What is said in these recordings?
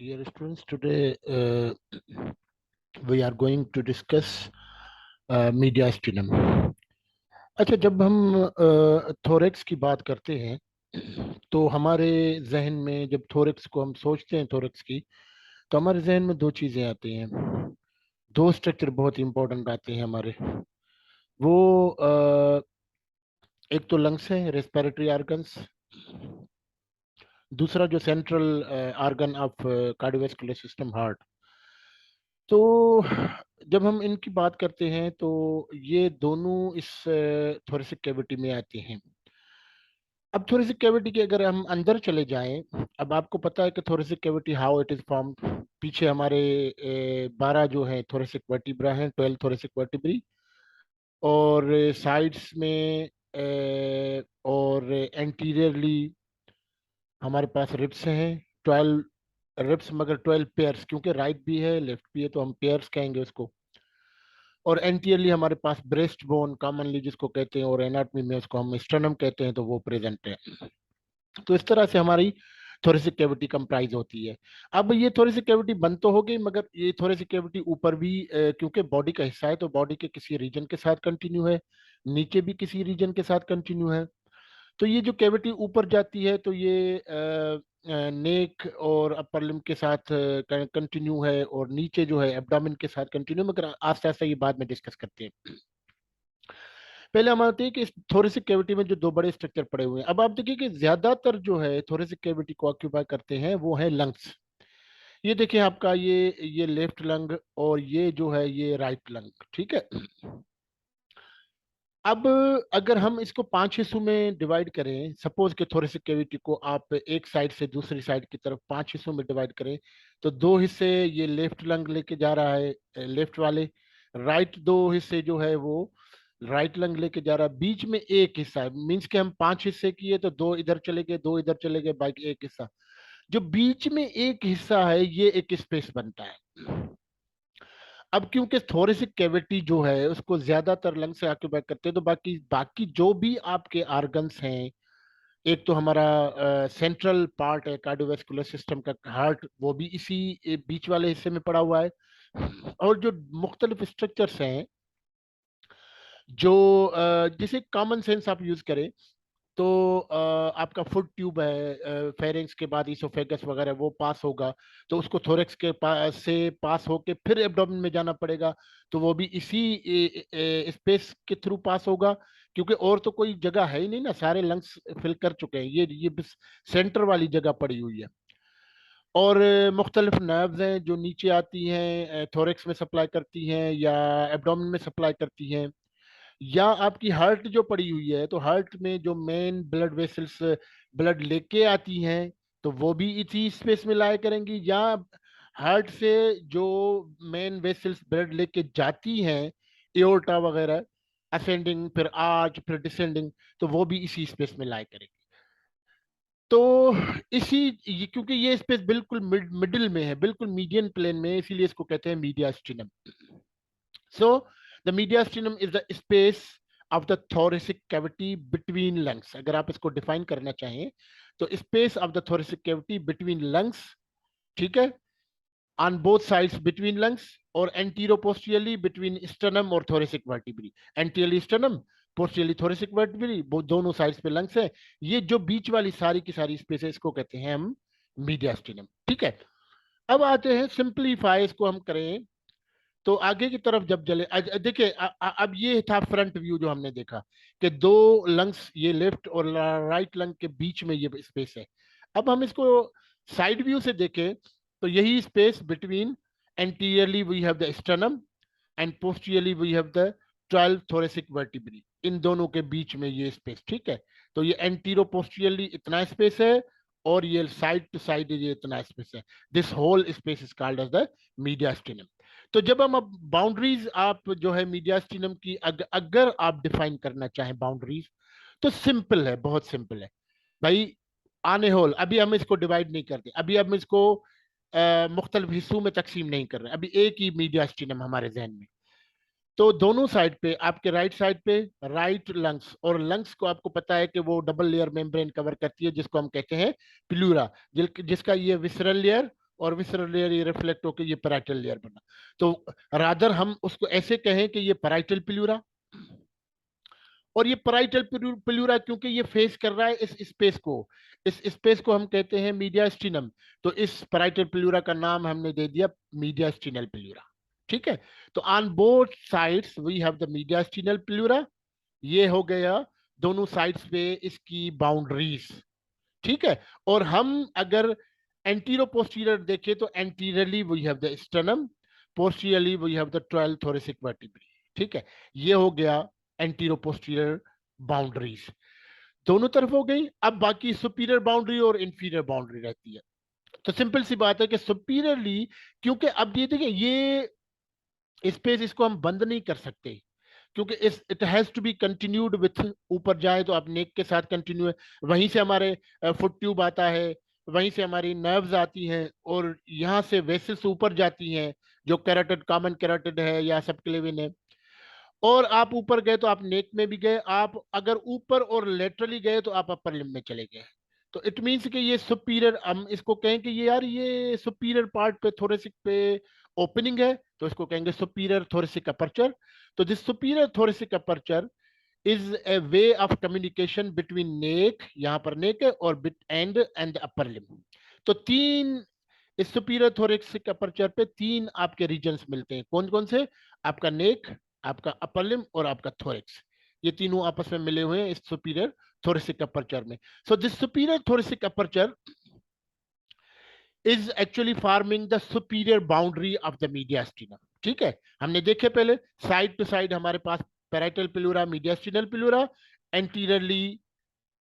Dear students, today we are going to discuss mediastinum. अच्छा, जब हम थोरेक्स की बात करते हैं तो हमारे जहन में जब थोरेक्स को हम सोचते हैं थोरेक्स की, तो हमारे जहन में दो चीज़ें आती हैं। दो स्ट्रक्चर बहुत इंपॉर्टेंट आते हैं हमारे। वो एक तो लंग्स है, रेस्पिरेटरी ऑर्गन्स। दूसरा जो central organ of cardiovascular system, heart. तो जब हम इनकी बात करते हैं तो ये दोनों इस थोरेसिक कैविटी में आते हैं। अब थोरेसिक कैविटी के अगर हम अंदर चले जाएं, अब आपको पता है कि thoracic cavity how it is formed. पीछे हमारे 12 जो है थोरेसिक वर्टिब्रा हैं, 12 थोरेसिक वर्टिब्री। और साइड्स में और एंटीरियरली हमारे पास रिब्स हैं, 12 रिब्स, मगर 12 पेयर्स, क्योंकि राइट भी है लेफ्ट भी है तो हम पेयर्स कहेंगे उसको। और एंटीरियरली हमारे पास ब्रेस्ट बोन कॉमनली जिसको कहते हैं, और एनाटमी में उसको हम स्टर्नम कहते हैं, तो वो प्रेजेंट है। तो इस तरह से हमारी थोरेसिक कैविटी कंप्राइज होती है। अब ये थोरेसिक कैविटी बंद तो हो गई, मगर ये थोरेसिक कैविटी ऊपर भी क्योंकि बॉडी का हिस्सा है तो बॉडी के किसी रीजन के साथ कंटिन्यू है, नीचे भी किसी रीजन के साथ कंटिन्यू है। तो ये जो कैविटी ऊपर जाती है तो ये नेक और अपर लिम्ब के साथ कंटिन्यू है, और नीचे जो है एब्डामिन के साथ कंटिन्यू, मगर आस्ते आस्ते ये बाद में डिस्कस करते हैं। पहले हम आते हैं कि इस थोरेसिक कैविटी में जो दो बड़े स्ट्रक्चर पड़े हुए हैं। अब आप देखिए कि ज्यादातर जो है थोरेसिक कैविटी को ऑक्यूपाई करते हैं वो है लंग्स। ये देखिए आपका ये लेफ्ट लंग, और ये जो है ये राइट लंग, ठीक है। अब अगर हम इसको 5 हिस्सों में डिवाइड करें, सपोज के थोरेसिक कैविटी को आप एक साइड से दूसरी साइड की तरफ 5 हिस्सों में डिवाइड करें, तो दो हिस्से ये लेफ्ट लंग लेके जा रहा है, लेफ्ट वाले। राइट दो हिस्से जो है वो राइट लंग लेके जा रहा है। बीच में एक हिस्सा है, मीन्स के हम 5 हिस्से किए तो दो इधर चले गए, दो इधर चले गए, बाकी एक हिस्सा। जो बीच में एक हिस्सा है ये एक स्पेस बनता है। अब क्योंकि थोरेसिक कैविटी जो है उसको ज्यादातर लंग से ऑक्यूपाई करते हैं, तो बाकी बाकी जो भी आपके ऑर्गन्स हैं, एक तो हमारा सेंट्रल पार्ट है कार्डियोवैस्कुलर सिस्टम का, हार्ट, वो भी इसी बीच वाले हिस्से में पड़ा हुआ है। और जो मुख्तलिफ स्ट्रक्चर्स हैं, जो जैसे कॉमन सेंस आप यूज करें तो आपका फुट ट्यूब है, फेरिंग्स के बाद इसोफेगस वगैरह वो पास होगा, तो उसको थोरेक्स के पास से पास होके फिर एब्डोमेन में जाना पड़ेगा, तो वो भी इसी स्पेस के थ्रू पास होगा। क्योंकि और तो कोई जगह है ही नहीं ना, सारे लंग्स फिल कर चुके हैं, ये बस सेंटर वाली जगह पड़ी हुई है। और मुख्तलिफ नर्व्स हैं जो नीचे आती हैं, थोरेक्स में सप्लाई करती हैं या एब्डोमेन में सप्लाई करती हैं। या आपकी हार्ट जो पड़ी हुई है, तो हार्ट में जो मेन ब्लड वेसल्स ब्लड लेके आती हैं, तो वो भी इसी स्पेस में लाया करेंगी। या हार्ट से जो मेन वेसल्स ब्लड लेके जाती हैं, एओर्टा वगैरह, असेंडिंग फिर आर्च फिर डिसेंडिंग, तो वो भी इसी स्पेस में लाया करेंगी। तो इसी क्योंकि ये स्पेस बिल्कुल मिडिल में है, बिल्कुल मीडियन प्लेन में है, इसीलिए इसको कहते हैं mediastinum. So the mediastinum is the space of the thoracic cavity between lungs. अगर आप इसको डिफाइन करना चाहें तो space of the thoracic cavity between lungs, ठीक है, on both sides between lungs, और anteroposteriorly between sternum और thoracic vertebrae. Anteriorly sternum, posteriorly thoracic vertebrae, वो दोनों साइड्स पे लंग्स है। ये जो बीच वाली सारी की सारी स्पेस है इसको कहते हैं हम मीडियास्टिनम, ठीक है। अब आते हैं सिंपलीफाई इसको हम करें तो आगे की तरफ जब चले देखिए अब ये था फ्रंट व्यू जो हमने देखा कि दो लंग्स, ये लेफ्ट और राइट लंग के बीच में ये स्पेस है। अब हम इसको साइड व्यू से देखें तो यही space between, anteriorly we have the sternum and posteriorly we have the 12 thoracic vertebrae, इन दोनों के बीच में ये स्पेस, ठीक है। तो ये एंटीरो पोस्टीरियरली इतना स्पेस है, और ये साइड टू साइड ये इतना स्पेस है। This whole space is called as the mediastinum. तो जब हम अब बाउंड्रीज आप जो है मीडियास्टिनम की अगर आप डिफाइन करना चाहें बाउंड्रीज, तो सिंपल है, बहुत सिंपल है भाई। आने होल, अभी हम इसको डिवाइड नहीं करते, अभी हम इसको मुख्तलिफ हिस्सों में तकसीम नहीं कर रहे, अभी एक ही मीडियास्टिनम हमारे जहन में। तो दोनों साइड पे, आपके राइट साइड पे राइट लंग्स, और लंग्स को आपको पता है कि वो डबल लेयर मेम्ब्रेन कवर करती है जिसको हम कहते हैं प्लूरा, जिसका ये विसरल लेयर और विसरल लेयर ये रिफ्लेक्ट होकर ये पैराइटल लेयर बना। तो रादर हम उसको ऐसे कहें कि ये पैराइटल प्लूरा, और ये पैराइटल प्लूरा क्योंकि ये फेस कर रहा है इस स्पेस को हम कहते हैं मीडियास्टिनम। तो इस पैराइटल प्लूरा का नाम हमने दे दिया मीडियास्टिनल प्लूरा। ठीक है, तो on both sides we have the mediastinal pleura. ये हो गया दोनों साइड्स पे इसकी बाउंड्रीज। ठीक है, और हम अगर एंटीरो पोस्टीरियर देखें तो anteriorly we have the sternum, posteriorly we have the 12 thoracic vertebrae. ठीक है, ये हो गया एंटीरो पोस्टीरियर बाउंड्रीज, दोनों तरफ हो गई। अब बाकी सुपीरियर बाउंड्री और इंफीरियर बाउंड्री रहती है। तो सिंपल सी बात है कि सुपीरियरली, क्योंकि अब ये देखिए ये स्पेस इसको हम बंद नहीं कर सकते, क्योंकि it has to be continued with, ऊपर जाए तो आप नेक के साथ कंटिन्यू है, वहीं से हमारे फुट ट्यूब आता है, वहीं से हमारी नर्व्स आती हैं, और यहाँ से वेसल्स ऊपर जाती हैं जो कैरोटिड, कॉमन कैरोटिड है या सबक्लेविन है। और आप ऊपर गए तो आप नेक में भी गए, आप अगर ऊपर और लेटरली गए तो आप अपर लिम्ब में चले गए। तो इट मीन्स कि ये सुपीरियर, हम इसको कहें कि ये यार ये सुपीरियर पार्ट पे थोरेसिक पे ओपनिंग है, तो इसको कहेंगे सुपीरियर थोरेसिक अपर्चर। तो this superior thoracic aperture is a way of communication between neck, यहाँ पर नेक है, और बिट एंड अपर लिम्ब। तो तीन, इस सुपीरियर थोरेसिक अपर्चर पे तीन आपके रीजन्स मिलते हैं। कौन कौन से? आपका नेक, आपका अपर लिम्ब और आपका थोरेक्स। ये तीनों आपस में मिले हुए हैं इस सुपीरियर थोरेसिक अपर्चर में। So this superior thoracic aperture is actually forming the superior boundary of the mediastinum. ठीक है, हमने देखे पहले साइड टू साइड हमारे पास पैराइटल पिलूरा, मीडियास्टिनल पिलूरा, एंटीरियरली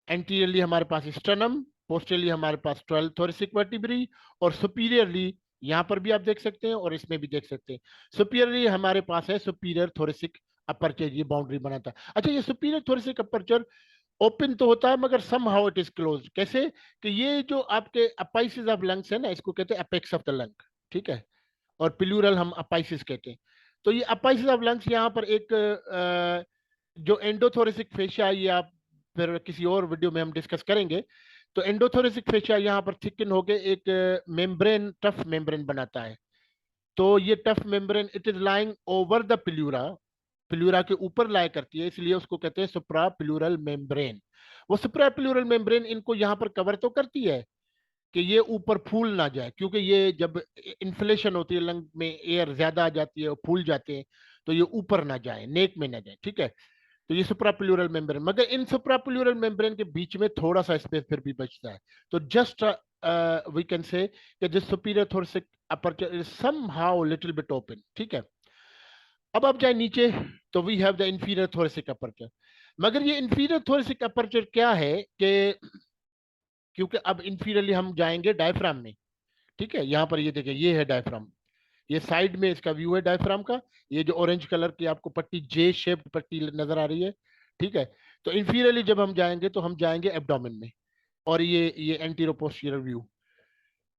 एंटीरियरली हमारे पास स्टर्नम, पोस्टरली हमारे पास 12 थोरेसिक वर्टिब्री, और सुपीरियरली यहां पर भी आप देख सकते हैं और इसमें भी देख सकते हैं, सुपीरियरली हमारे पास है सुपीरियर थोरेसिक अपर्चर, ये बाउंड्री बनाता है। अच्छा, ये सुपीरियर थोरेसिक अपर्चर ओपन तो होता है मगर somehow it is close. कैसे? कि ये जो आपके अपाइसिस ऑफ लंग्स है ना, इसको कहते हैं अपेक्स ऑफ द लंग। ठीक है, और प्लूरल हम अपाइसिस कहते हैं। तो ये अपाइसिस ऑफ लंग्स यहाँ पर एक जो एंडोथोरेसिक फेशिया, ये आप फिर किसी और वीडियो में हम डिस्कस करेंगे। तो एंडोथोरेसिक फेशिया यहाँ पर थिकन होके एक मेम्ब्रेन, टफ मेम्ब्रेन बनाता है। तो ये tough membrane it is lying over the pleura, pleura के ऊपर लाया करती है, इसलिए उसको कहते हैं सुप्रा प्लूरल मेम्ब्रेन। वो सुप्रा प्लूरल मेम्ब्रेन इनको यहाँ पर कवर तो करती है कि ये ऊपर फूल ना जाए, क्योंकि ये जब इन्फ्लेशन होती है लंग में, एयर ज्यादा आ जाती है और फूल जाते हैं, तो ये ऊपर ना जाए, नेक में ना जाए। ठीक है, तो ये सुप्राप्लूरल मेम्ब्रेन, मगर इन सुप्राप्लूरल मेम्ब्रेन के बीच में थोड़ा सा स्पेस फिर भी बचता है। तो जस्ट वी कैन से कि this superior thoracic aperture is somehow little bit open. ठीक है, अब आप जाए नीचे तो we have the inferior thoracic aperture. मगर ये इंफीरियर थोरेसिक अपर्चर क्या है कि, क्योंकि अब इंफीरियरली हम जाएंगे डायफ्राम में। ठीक है, यहाँ पर ये देखिए, ये है डायफ्राम, ये साइड में इसका व्यू है डायफ्राम का। ये जो ऑरेंज कलर की आपको पट्टी, जे शेप्ड पट्टी नजर आ रही है। ठीक है, तो इंफीरियरली जब हम जाएंगे तो हम जाएंगे एब्डोमेन में, और ये एंटीरो पोस्टीरियर व्यू।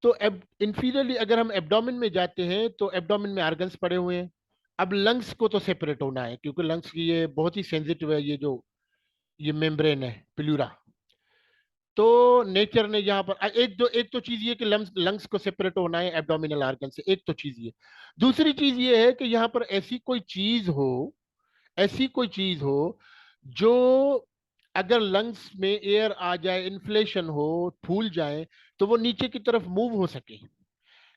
तो इंफीरियरली अगर हम एब्डोमेन में जाते हैं तो एब्डोमेन में आर्गन्स पड़े हुए हैं। अब लंग्स को तो सेपरेट होना है, क्योंकि लंग्स की ये बहुत ही सेंसिटिव है, ये जो ये मेम्ब्रेन है प्लूरा। तो नेचर ने यहाँ पर एक तो चीज ये कि लंग्स को सेपरेट होना है एब्डोमिनल आर्गन से, एक तो चीज ये। दूसरी चीज ये है कि यहाँ पर ऐसी कोई चीज हो जो अगर लंग्स में एयर आ जाए, इन्फ्लेशन हो, फूल जाए, तो वो नीचे की तरफ मूव हो सके।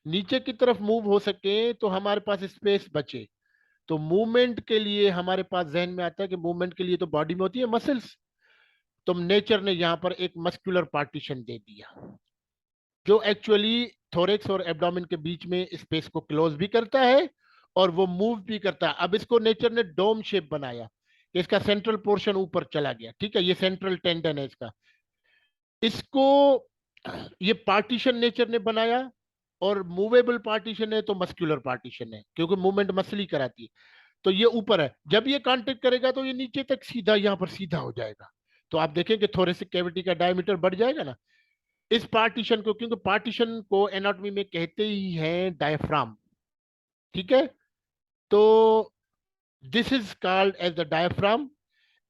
नीचे की तरफ मूव हो सके तो हमारे पास स्पेस बचे। तो मूवमेंट के लिए हमारे पास जहन में आता है कि मूवमेंट के लिए तो बॉडी में होती है मसल्स। तो नेचर ने यहां पर एक मस्कुलर पार्टीशन दे दिया जो एक्चुअली थोरेक्स और एब्डोमेन के बीच में स्पेस को क्लोज भी करता है और वो मूव भी करता है। अब इसको नेचर ने डोम शेप बनाया, इसका सेंट्रल पोर्शन ऊपर चला गया। ठीक है, ये सेंट्रल टेंडन है इसका, इसको ये पार्टीशन नेचर ने बनाया। और मूवेबल पार्टीशन है तो मस्कुलर पार्टीशन है, क्योंकि मूवमेंट मसल ही कराती है। तो ये ऊपर है, जब ये कांटेक्ट करेगा तो ये नीचे तक सीधा, यहाँ पर सीधा हो जाएगा। तो आप देखें कि थोरेसिक कैविटी का डायमीटर बढ़ जाएगा ना इस पार्टीशन को, क्योंकि पार्टीशन को एनाटॉमी में कहते ही हैं डायफ्राम। ठीक है, तो this is called as the diaphragm,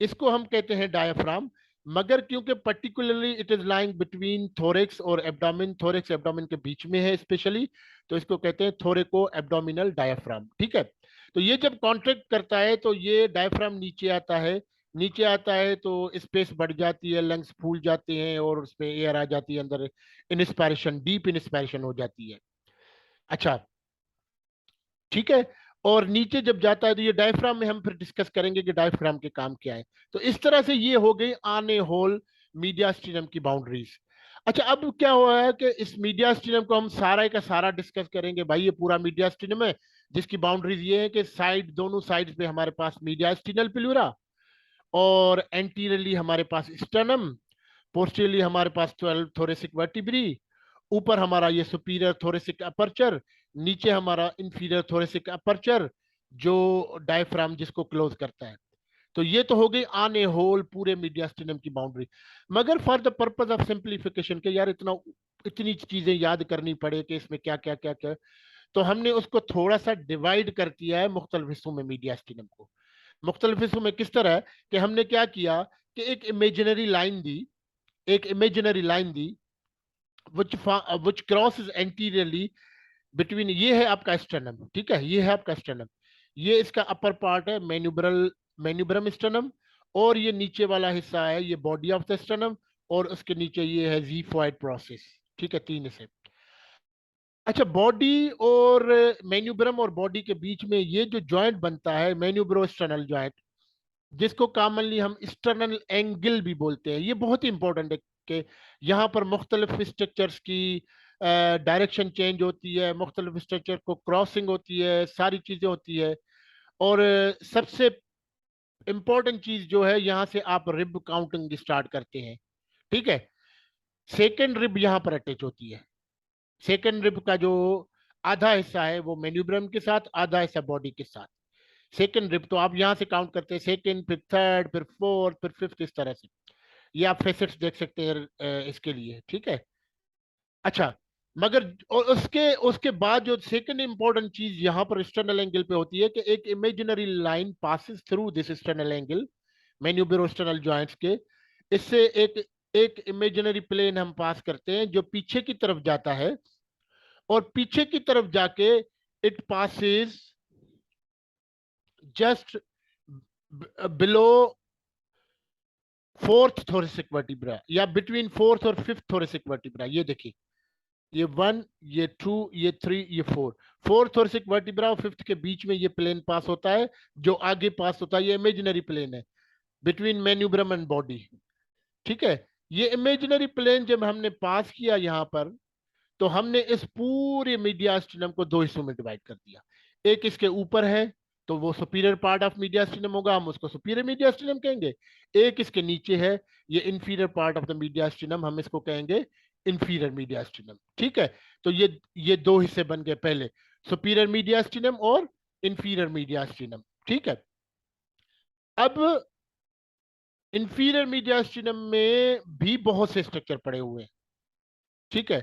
इसको हम कहते हैं डायफ्राम। मगर क्योंकि particularly it is lying between thorax और एब्डोमेन, थोरेक्स एब्डोमेन के बीच में है स्पेशली, तो इसको कहते हैं थोरेको एब्डोमिनल डायफ्राम। ठीक है, तो ये जब कॉन्ट्रैक्ट करता है तो ये डायफ्राम नीचे आता है, नीचे आता है तो स्पेस बढ़ जाती है, लंग्स फूल जाते हैं और उसमें एयर आ जाती है अंदर, इंस्पायरेशन, डीप इंस्पायरेशन हो जाती है। अच्छा, ठीक है, और नीचे जब जाता है तो ये डायफ्राम में हम फिर डिस्कस करेंगे कि डायफ्राम के काम क्या है। तो इस तरह से ये हो गई आने होल मीडियास्टिनम की बाउंड्रीज। अच्छा, अब क्या हुआ है कि इस मीडियास्टिनम को हम सारा का सारा डिस्कस करेंगे। भाई ये पूरा मीडियास्टिनम है जिसकी बाउंड्रीज ये है कि साइड, दोनों साइड पे हमारे पास मीडियास्टिनल पिलुरा, और एंटीरियरली हमारे पास स्टर्नम, पोस्टीरियरली हमारे पास 12 थोरेसिक वर्टिब्री, ऊपर हमारा ये सुपीरियर थोरेसिक अपर्चर, नीचे हमारा इंफीरियर थोरेसिक अपर्चर जो डायफ्राम जिसको क्लोज करता है। तो ये तो हो गई ऑन ए होल पूरे मीडियास्टिनम की बाउंड्री। मगर for the purpose of simplification के यार इतना, इतनी चीजें याद करनी पड़े कि इसमें क्या क्या क्या क्या, तो हमने उसको थोड़ा सा डिवाइड कर दिया है मुख्तलिफ हिस्सों में मीडियास्टिनम को। मुख्तलिफ हिस्सों में किस तरह कि हमने क्या किया कि एक इमेजिनरी लाइन दी, एक imaginary line the which crosses anteriorly between, ये है आपका स्टर्नम, ठीक है, ये है आपका स्टर्नम, ये इसका अपर पार्ट है मैन्यूब्रल, मैन्यूब्रम स्टर्नम, और ये नीचे वाला हिस्सा है ये बॉडी ऑफ द स्टर्नम, और उसके नीचे ये है जीफॉइड प्रोसेस। ठीक है, तीन हिस्से। अच्छा, बॉडी और मैन्यूब्रम और बॉडी के बीच में ये जो जॉइंट बनता है मैन्यूब्रो स्टर्नल जॉइंट, जिसको कॉमनली हम एक्सटर्नल एंगल भी बोलते हैं, ये बहुत ही इंपॉर्टेंट है कि यहाँ पर मुख्तलिफ स्ट्रक्चर्स की डायरेक्शन चेंज होती है, मुख्तलिफ स्ट्रक्चर को क्रॉसिंग होती है, सारी चीजें होती है। और सबसे इंपॉर्टेंट चीज जो है, यहाँ से आप रिब काउंटिंग स्टार्ट करते हैं। ठीक है, सेकेंड रिब यहाँ पर अटैच होती है। सेकेंड रिब का जो आधा हिस्सा है वो मेन्यूब्रम के साथ, आधा हिस्सा बॉडी के साथ। सेकेंड रिब तो आप यहाँ से काउंट करते हैं, सेकेंड, फिर थर्ड, फिर फोर्थ, फिर फिफ्थ, इस तरह से। ये आप फेसेट्स देख सकते हैं इसके लिए। ठीक है, अच्छा, मगर और उसके उसके बाद जो सेकंड इंपॉर्टेंट चीज यहाँ पर एक्सटर्नल एंगल पे होती है कि एक imaginary line passes through this external angle, manubrio external joints के, इससे एक एक इमेजिनरी प्लेन हम पास करते हैं जो पीछे की तरफ जाता है, और पीछे की तरफ जाके it passes just below fourth thoracic vertebra, या बिटवीन फोर्थ और फिफ्थ थोरेसिक वर्टिब्रा। ये देखिए, ये वन, ये टू, ये थ्री, ये फोर, फोर्थ थोरेसिक वर्टिब्रा और फिफ्थ के बीच में ये प्लेन पास होता है। जो आगे पास होता है ये इमेजिनरी प्लेन है बिटवीन मैन्यूब्रम एंड बॉडी। ठीक है, ये इमेजिनरी प्लेन जब हमने पास किया यहाँ पर, तो हमने इस पूरे मीडियास्टिनम को दो हिस्सों में डिवाइड कर दिया। एक इसके ऊपर है तो वो सुपीरियर पार्ट ऑफ मीडियास्टिनम होगा, हम उसको सुपीरियर मीडियास्टिनम कहेंगे। एक इसके नीचे है, ये inferior part of the mediastinum, हम इसको कहेंगे इंफीरियर मीडियास्टिनम। ठीक है, तो ये दो हिस्से बन गए पहले, सुपीरियर मीडियास्टिनम और इंफीरियर मीडियास्टिनम। ठीक है, अब इंफीरियर मीडियास्टिनम में भी बहुत से स्ट्रक्चर पड़े हुए हैं। ठीक है,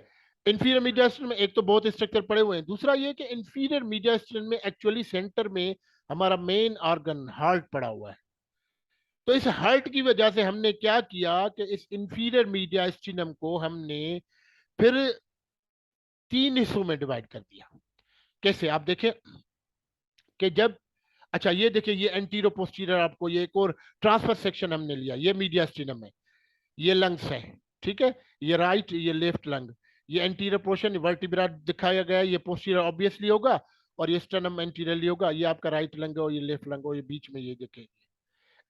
इंफीरियर मीडियास्टिनम में एक तो बहुत स्ट्रक्चर पड़े हुए हैं, दूसरा ये कि इंफीरियर मीडियास्टिनम में एक्चुअली सेंटर में हमारा मेन ऑर्गन हार्ट पड़ा हुआ है। तो इस हार्ट की वजह से हमने क्या किया कि इस इंफीरियर मीडियास्टिनम को हमने फिर तीन हिस्सों में डिवाइड कर दिया। कैसे, आप देखें कि जब, अच्छा ये देखिए, ये एंटीरो पोस्टीरियर, आपको ये एक और ट्रांसफर सेक्शन हमने लिया, ये मीडियास्टिनम है, ये लंग्स है। ठीक है, ये राइट, ये लेफ्ट लंग, ये एंटीरियर पोर्शन वर्टिब्रा दिखाया गया है, ये पोस्टीरियर ऑब्वियसली होगा, और ये स्टर्नम एंटीरियरली होगा, ये आपका राइट लंग है, और ये लेफ्ट लंग, और ये बीच में ये देखें।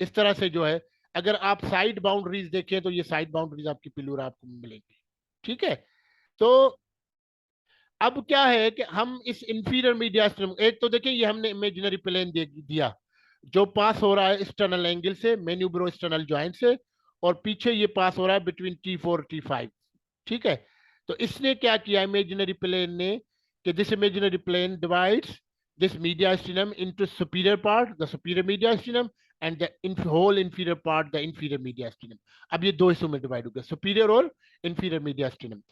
इस तरह से जो है, अगर आप साइड बाउंड्रीज देखें तो ये साइड बाउंड्रीज आपकी पिलूरा आपको मिलेंगी। ठीक है, तो अब क्या है कि हम इस इंफीरियर मीडियास्टिनम, एक तो देखिए ये हमने इमेजिनरी प्लेन दिया जो पास हो रहा है एक्सटर्नल एंगल से, मेन्यूब्रो एक्सटर्नल जॉइंट से, और पीछे ये पास हो रहा है बिटवीन T4 T5। ठीक है, तो इसने क्या किया इमेजिनरी प्लेन ने कि this imaginary plane divides this mediastinum into superior part, the superior mediastinum, and the whole inferior part, the inferior mediastinum। अब ये दो हिस्सों में डिवाइड हो गया, सुपीरियर और इंफीरियर मीडियास्टिनम।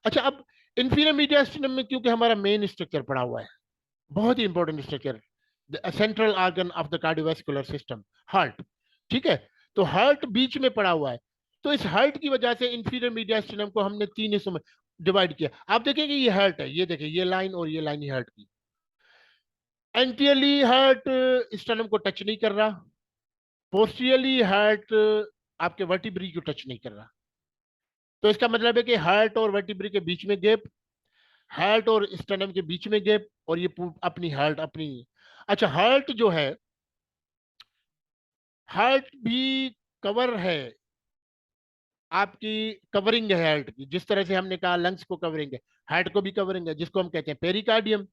अच्छा, अब इंफीरियर मीडियास्टिनम में क्योंकि हमारा मेन स्ट्रक्चर पड़ा हुआ है, बहुत ही important structure, central organ of the cardiovascular system, heart. ठीक है, तो हार्ट बीच में पड़ा हुआ है, तो इस हार्ट की वजह से इंफीरियर मीडियास्टिनम को हमने 3 हिस्सों में डिवाइड किया। आप देखेंगे ये हार्ट है, ये देखिए ये लाइन और ये लाइन ही हार्ट की। एंटीरियरली हार्ट स्टर्नम को टच नहीं कर रहा, पोस्टीरियरली हार्ट आपके वर्टिब्री को टच नहीं कर रहा। तो इसका मतलब है कि हार्ट और वर्टिब्री के बीच में गैप, हार्ट और स्टर्नम के बीच में गैप, और ये अपनी हार्ट अपनी। अच्छा, हार्ट जो है, हार्ट भी कवर है, आपकी कवरिंग है हार्ट की। जिस तरह से हमने कहा लंग्स को कवरिंग है, हार्ट को भी कवरिंग है, जिसको हम कहते हैं पेरिकार्डियम।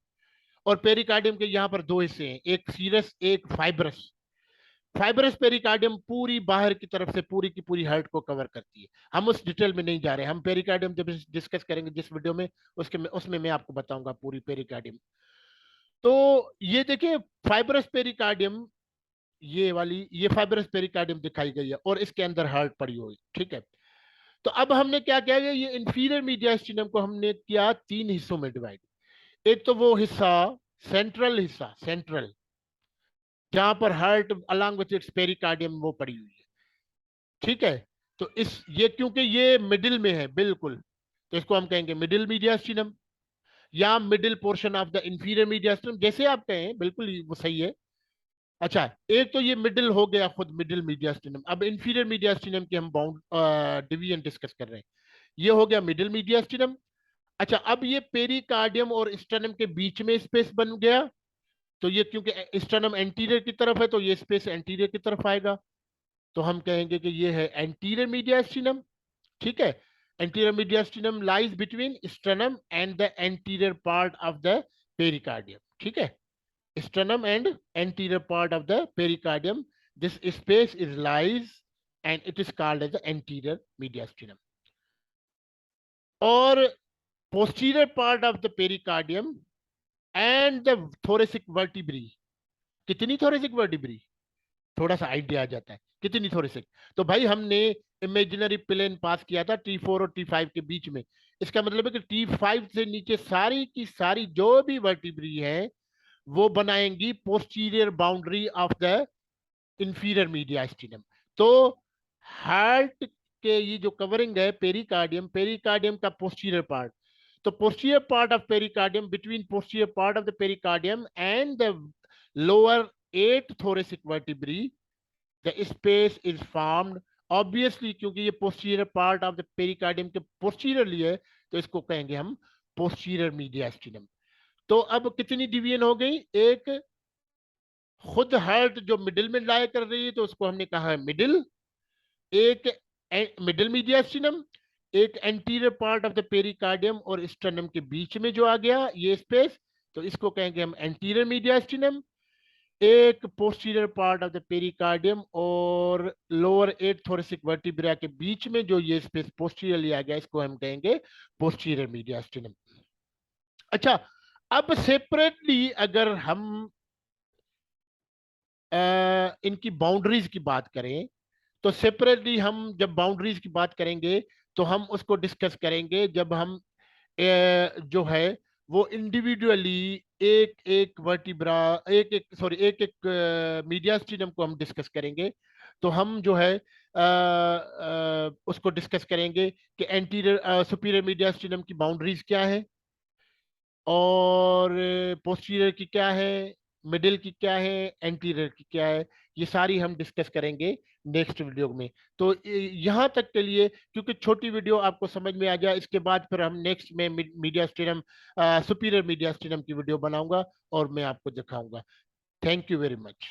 और पेरिकार्डियम के यहाँ पर दो हिस्से हैं, एक सीरस एक फाइब्रस। फाइब्रस पेरिकार्डियम पूरी बाहर की तरफ से पूरी की पूरी हार्ट को कवर करती है। हम उस डिटेल में नहीं जा रहे, हम पेरिकार्डियम जब डिस्कस करेंगे जिस वीडियो में, उसमें मैं आपको बताऊंगा पूरी पेरिकार्डियम। तो ये देखिए फाइब्रस पेरिकार्डियम, ये वाली ये फाइब्रस पेरिकार्डियम दिखाई गई है और इसके अंदर हार्ट पड़ी हुई, ठीक है। तो अब हमने क्या किया, ये इंफीरियर मीडियास्टिनम को हमने किया 3 हिस्सों में डिवाइड। एक तो वो हिस्सा, सेंट्रल हिस्सा, सेंट्रल, जहां पर heart along with its pericardium वो पड़ी हुई है, ठीक है। तो इस ये क्योंकि ये मिडिल में है बिल्कुल, तो इसको हम कहेंगे मिडिल मीडियास्टिनम, या middle portion of the inferior mediastinum, जैसे आप कहें बिल्कुल वो सही है। अच्छा, एक तो ये मिडिल हो गया खुद मिडिल मीडियास्टिनम। अब इंफीरियर मीडियास्टिनम की हम बाउंड डिवीजन डिस्कस कर रहे हैं। ये हो गया मिडिल मीडियास्टिनम। अच्छा, अब ये पेरिकार्डियम और स्टर्नम के बीच में स्पेस बन गया। तो ये क्योंकि स्टर्नम एंटीरियर की तरफ है, तो ये स्पेस एंटीरियर की तरफ आएगा। तो हम कहेंगे कि ये है एंटीरियर मीडियास्टिनम, ठीक है। Anterior mediastinum lies between sternum and the anterior part of the pericardium, ठीक है। sternum and anterior part of the pericardium, this space is lies and it is called as the anterior mediastinum. और posterior part of the pericardium and the thoracic vertebrae, कितनी thoracic vertebrae, थोड़ा सा idea आ जाता है कितनी thoracic। तो भाई हमने इमेजिनरी प्लेन पास किया था T4 और T5 के बीच में। इसका मतलब है कि T5 से नीचे सारी की सारी जो भी वर्टिब्री है वो बनाएंगी posterior boundary of the inferior mediastinum. तो हार्ट के ये जो कवरिंग है पेरिकार्डियम, पेरिकार्डियम का पोस्टीरियर पार्ट, तो posterior part of pericardium, between posterior part of the pericardium and the lower 8 thoracic vertebrae the space is formed, obviously क्योंकि ये posterior part of the pericardium के posteriorly है, तो इसको कहेंगे हम पोस्टीरियर मीडियास्टिनम। तो अब कितनी डिवीजन हो गई, एक खुद हार्ट जो मिडिल में लाई कर रही है तो उसको हमने कहा है मिडिल, एक मिडिल मीडियास्टिनम, एक anterior part of the pericardium और स्टर्नम के बीच में जो आ गया ये स्पेस, तो इसको कहेंगे हम एंटीरियर मीडियास्टिनम। एक posterior part of the pericardium और लोअर 8 thoracic वर्टिब्रा के बीच में जो ये स्पेस पोस्टीरियरली आ गया, इसको हम कहेंगे पोस्टीरियर मीडियास्टिनम। अच्छा, अब सेपरेटली अगर हम इनकी बाउंड्रीज की बात करें, तो सेपरेटली हम जब बाउंड्रीज की बात करेंगे तो हम उसको डिस्कस करेंगे जब हम जो है वो इंडिविजुअली एक एक वर्टिब्रा, एक एक सॉरी एक एक मीडियास्टिनम को हम डिस्कस करेंगे। तो हम जो है उसको डिस्कस करेंगे कि एंटीरियर सुपीरियर मीडियास्टिनम की बाउंड्रीज क्या है, और पोस्टीरियर की क्या है, मिडिल की क्या है, एंटीरियर की क्या है। ये सारी हम डिस्कस करेंगे नेक्स्ट वीडियो में। तो यहाँ तक के लिए, क्योंकि छोटी वीडियो आपको समझ में आ जाए, इसके बाद फिर हम नेक्स्ट में मीडियास्टिनम, सुपीरियर मीडियास्टिनम की वीडियो बनाऊंगा और मैं आपको दिखाऊंगा। Thank you very much.